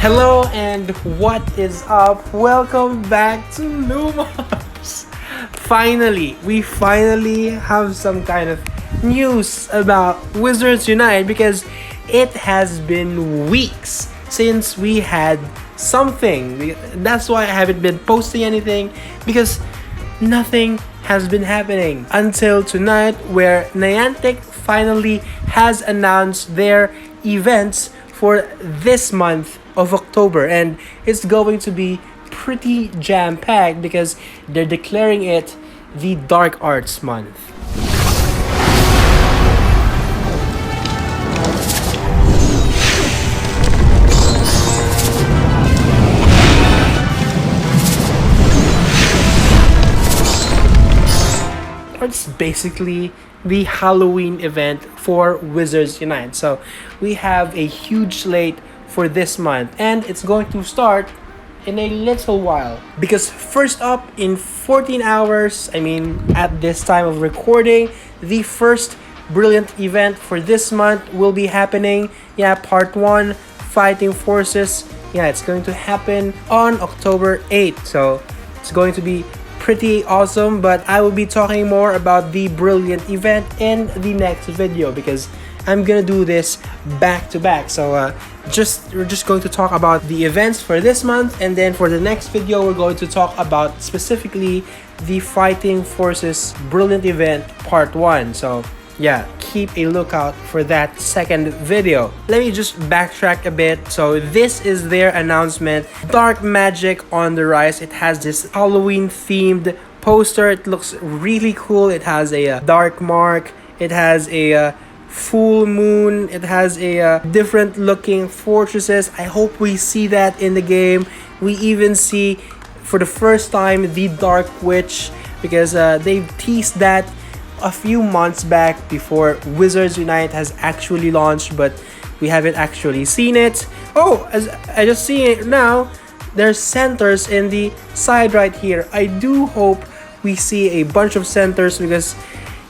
Hello and what is up? Welcome back to Lumos. We finally have some kind of news about Wizards Unite because it has been weeks since we had something. That's why I haven't been posting anything because nothing has been happening until tonight, where Niantic finally has announced their events for this month of October, and it's going to be pretty jam-packed because they're declaring it the Dark Arts month. It's basically the Halloween event for Wizards Unite. So we have a huge slate for this month, and it's going to start in a little while. Because first up, in 14 hours, at this time of recording, the first brilliant event for this month will be happening. Part 1, Fighting Forces. It's going to happen on October 8th. So it's going to be pretty awesome, but I will be talking more about the brilliant event in the next video because I'm gonna do this back to back. So we're just going to talk about the events for this month, and then for the next video we're going to talk about specifically the Fighting Forces brilliant event part 1. So keep a lookout for that second video. Let me just backtrack a bit. So this is their announcement. Dark magic on the rise. It has this Halloween themed poster. It looks really cool. It has a dark mark. It has a full moon. It has a different looking fortresses. I hope we see that in the game. We even see for the first time the Dark Witch, because they've teased that a few months back before Wizards Unite has actually launched, but we haven't actually seen it. Oh, as I just see it now, there's centers in the side right here. I do hope we see a bunch of centers because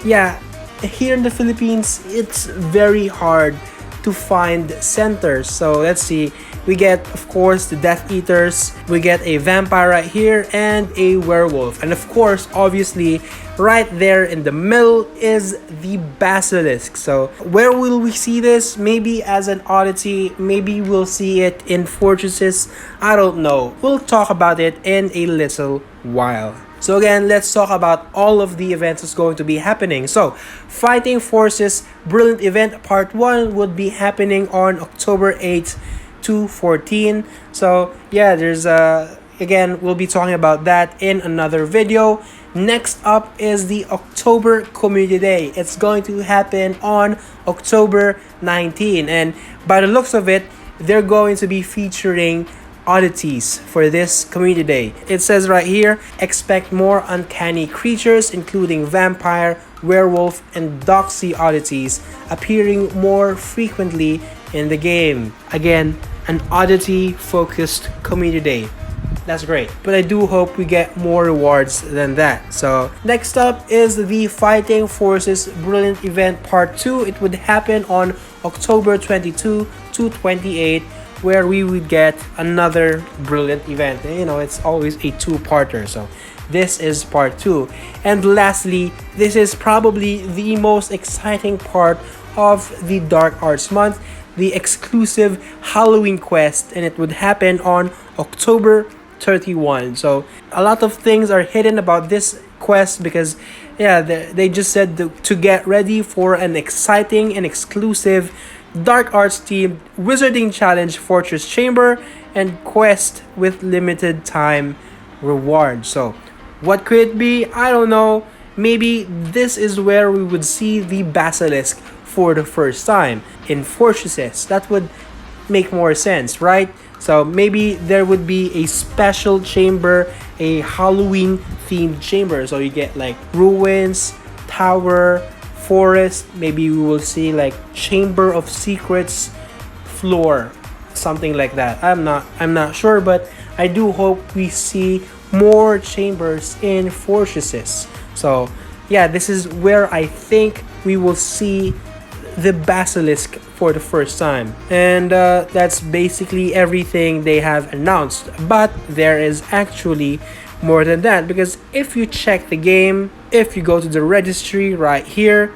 here in the Philippines it's very hard to find centers. So let's see. We get, of course, the Death Eaters. We get a vampire right here and a werewolf. And of course, obviously, right there in the middle is the Basilisk. So where will we see this? Maybe as an oddity. Maybe we'll see it in fortresses. I don't know. We'll talk about it in a little while. So again, let's talk about all of the events that's going to be happening. So Fighting Forces Brilliant Event Part 1 would be happening on October 8th to 14. So there's again, we'll be talking about that in another video. Next up is the October Community Day. It's going to happen on October 19, and by the looks of it, they're going to be featuring oddities for this Community Day. It says right here, expect more uncanny creatures including vampire, werewolf, and doxy oddities appearing more frequently in the game. Again, an oddity focused Community Day. That's great, but I do hope we get more rewards than that. So next up is the Fighting Forces Brilliant Event Part 2. It would happen on October 22 to 28, where we would get another brilliant event. It's always a two-parter, so this is part 2. And lastly, this is probably the most exciting part of the Dark Arts month, the exclusive Halloween quest, and it would happen on October 31. So a lot of things are hidden about this quest because they just said to get ready for an exciting and exclusive Dark Arts themed Wizarding Challenge Fortress Chamber and quest with limited time reward. So what could it be? I don't know. Maybe this is where we would see the Basilisk for the first time in fortresses. That would make more sense, right? So maybe there would be a special chamber, a Halloween themed chamber. So you get like ruins, tower, forest. Maybe we will see like Chamber of Secrets floor, something like that. I'm not sure, but I do hope we see more chambers in fortresses. So this is where I think we will see the Basilisk for the first time. And that's basically everything they have announced. But there is actually more than that, because if you check the game, if you go to the registry right here,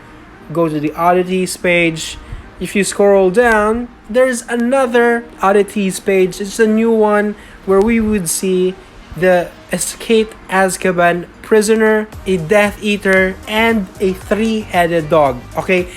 go to the oddities page, if you scroll down, there's another oddities page. It's a new one where we would see the escaped Azkaban prisoner, a Death Eater, and a three-headed dog. Okay,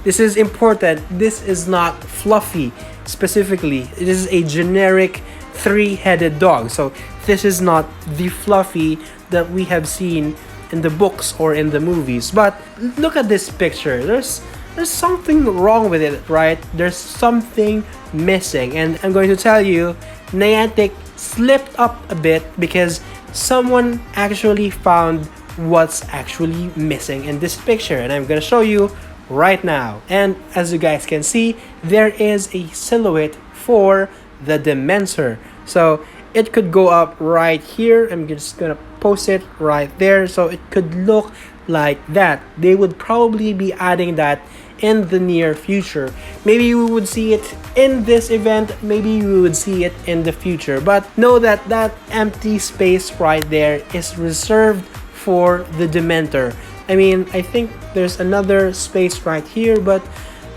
this is important. This is not Fluffy specifically. It is a generic three-headed dog. So this is not the Fluffy that we have seen in the books or in the movies. But look at this picture. There's something wrong with it, right? There's something missing, and I'm going to tell you, Niantic slipped up a bit because someone actually found what's actually missing in this picture, and I'm gonna show you right now. And as you guys can see, there is a silhouette for the Dementor. So it could go up right here. I'm just gonna post it right there, so it could look like that. They would probably be adding that in the near future. Maybe we would see it in this event, maybe we would see it in the future, but know that that empty space right there is reserved for the Dementor. I mean, I think there's another space right here, but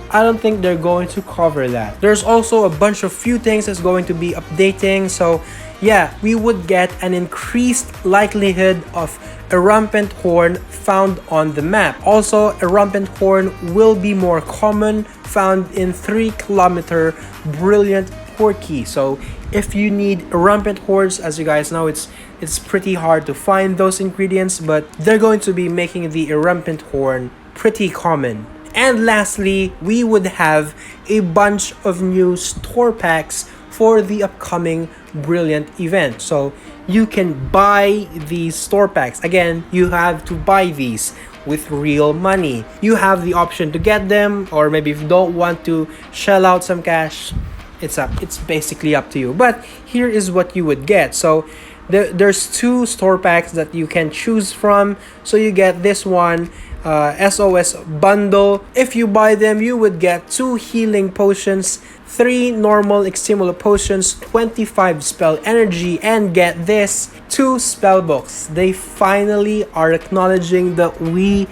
I don't think they're going to cover that. There's also a bunch of few things that's going to be updating. So yeah, we would get an increased likelihood of a rampant horn found on the map. Also, a rampant horn will be more common, found in 3-kilometer brilliant Portkey. So if you need rampant horns, as you guys know, it's pretty hard to find those ingredients, but they're going to be making the rampant horn pretty common. And lastly, we would have a bunch of new store packs for the upcoming brilliant event. So you can buy these store packs. Again, you have to buy these with real money. You have the option to get them, or maybe if you don't want to shell out some cash, it's basically up to you. But here is what you would get. So there's 2 store packs that you can choose from. So you get this one, SOS bundle. If you buy them, you would get 2 healing potions, 3 normal extimula potions, 25 spell energy, and get this, 2 spell books. They finally are acknowledging that we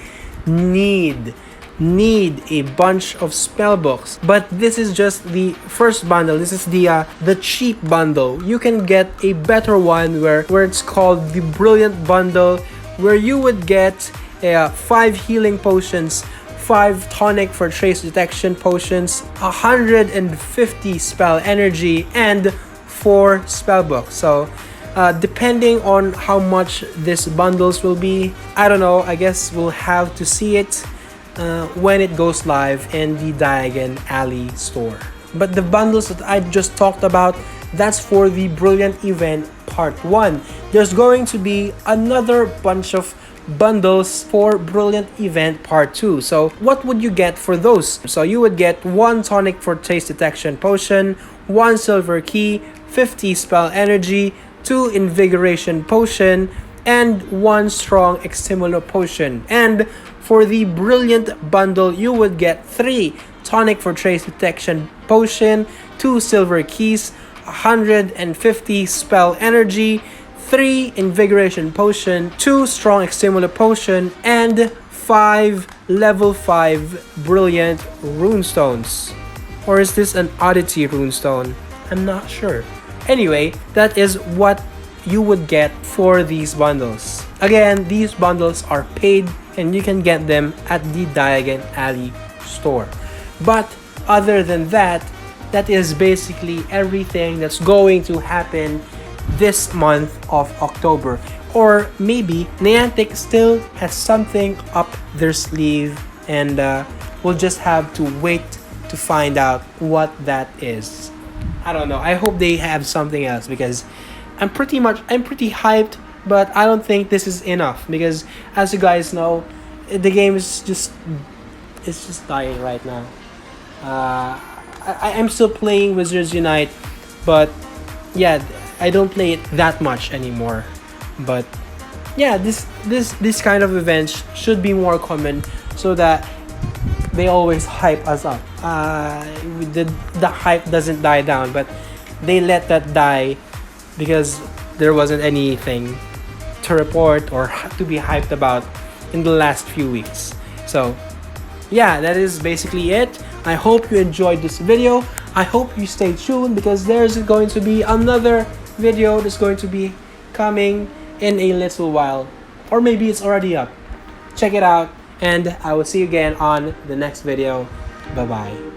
need a bunch of spell books. But this is just the first bundle. This is the cheap bundle. You can get a better one where it's called the brilliant bundle, where you would get 5 healing potions, 5 tonic for trace detection potions, 150 spell energy, and 4 spell books. So depending on how much this bundles will be, I don't know, I guess we'll have to see it when it goes live in the Diagon Alley store. But the bundles that I just talked about, that's for the brilliant event part 1. There's going to be another bunch of bundles for brilliant event part 2. So what would you get for those? So you would get 1 tonic for taste detection potion, 1 silver key, 50 spell energy, 2 invigoration potion, and 1 strong extimula potion. And for the brilliant bundle, you would get 3 tonic for trace detection potion, 2 silver keys, 150 spell energy, 3 invigoration potion, 2 strong extimula potion, and 5 level 5 brilliant runestones. Or is this an oddity runestone? I'm not sure. Anyway, that is what you would get for these bundles. Again, these bundles are paid and you can get them at the Diagon Alley store. But other than that, that is basically everything that's going to happen this month of October. Or maybe Niantic still has something up their sleeve, and we'll just have to wait to find out what that is. I don't know. I hope they have something else, because I'm pretty hyped, but I don't think this is enough, because as you guys know, the game is just dying right now. I'm still playing Wizards Unite, but yeah, I don't play it that much anymore. But yeah, this kind of events should be more common, so that they always hype us up. The hype doesn't die down, but they let that die because there wasn't anything to report or to be hyped about in the last few weeks. So yeah, that is basically it. I hope you enjoyed this video. I hope you stay tuned because there's going to be another video that's going to be coming in a little while, or maybe it's already up. Check it out, and I will see you again on the next video. Bye bye.